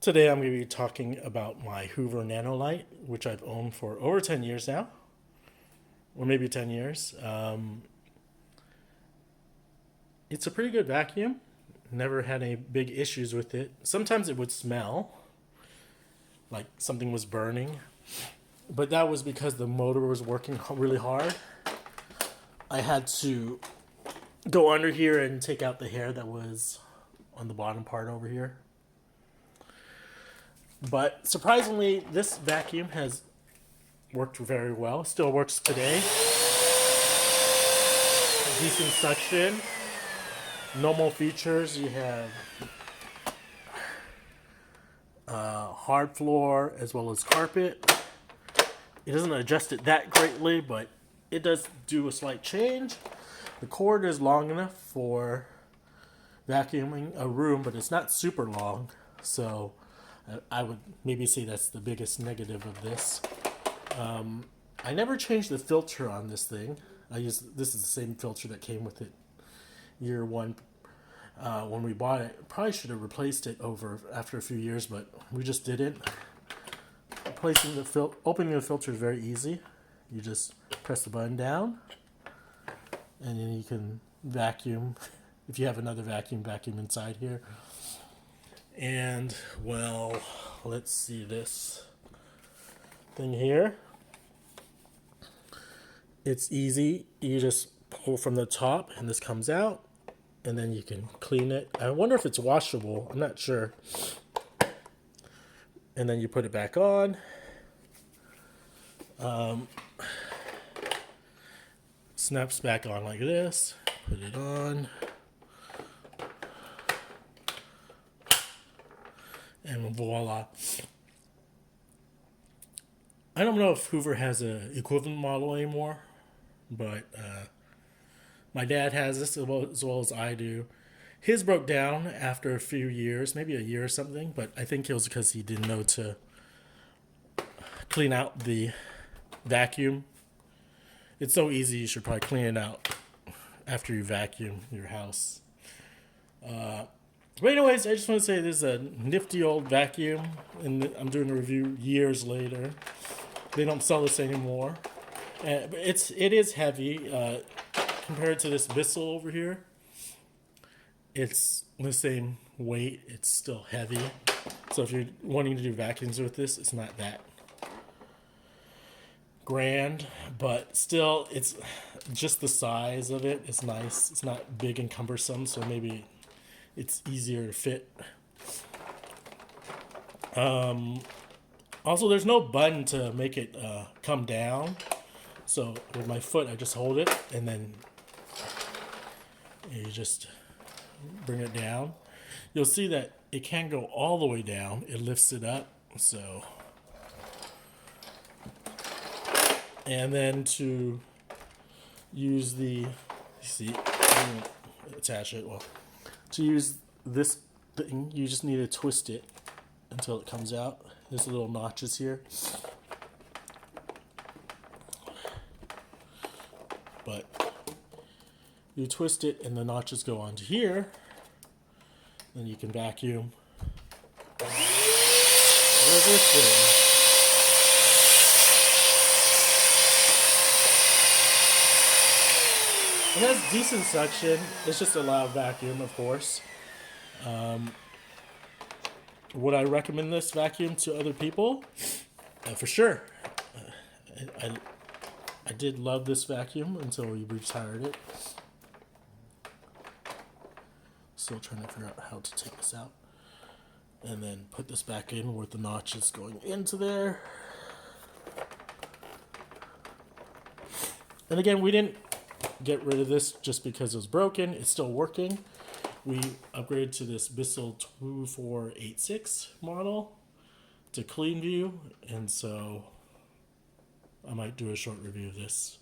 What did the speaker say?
Today I'm going to be talking about my Hoover Nano-Lite, which I've owned for over 10 years now, or maybe 10 years. It's a pretty good vacuum. Never had any big issues with it. Sometimes it would smell like something was burning, but that was because the motor was working really hard. I had to go under here and take out the hair that was on the bottom part over here. But surprisingly, this vacuum has worked very well. Still works today. Decent suction. Normal features. You have hard floor as well as carpet. It doesn't adjust it that greatly, but it does do a slight change. The cord is long enough for vacuuming a room, but it's not super long. So I would maybe say that's the biggest negative of this. I never changed the filter on this thing. This is the same filter that came with it year one when we bought it. Probably should have replaced it after a few years, but we just didn't. Opening the filter is very easy. You just press the button down, and then you can vacuum. If you have another vacuum inside here. And, well, let's see this thing here. It's easy. You just pull from the top and this comes out, and then you can clean it. I wonder if it's washable. I'm not sure. And then you put it back on. Snaps back on like this. Put it on. And voila. I don't know if Hoover has an equivalent model anymore, but my dad has this as well as I do. His broke down after a few years, maybe a year or something, but I think it was because he didn't know to clean out the vacuum. It's so easy, you should probably clean it out after you vacuum your house. But anyways, I just want to say this is a nifty old vacuum, and I'm doing a review years later. They don't sell this anymore. But it is heavy compared to this BISSELL over here. It's the same weight. It's still heavy. So if you're wanting to do vacuums with this, it's not that grand, but still, it's just the size of it. It's nice. It's not big and cumbersome, so maybe it's easier to fit. Also, there's no button to make it come down. So with my foot, I just hold it, and then you just bring it down. You'll see that it can go all the way down. It lifts it up. So, and then to use attach it. Well, to use this thing, you just need to twist it until it comes out. There's little notches here. But you twist it and the notches go onto here. Then you can vacuum. There's this thing. It has decent suction. It's just a loud vacuum, of course. Would I recommend this vacuum to other people? For sure. I did love this vacuum until we retired it. Still trying to figure out how to take this out. And then put this back in with the notches going into there. And again, we didn't get rid of this just because it was broken. It's still working. We upgraded to this BISSELL 2486 model to CleanView, and so I might do a short review of this.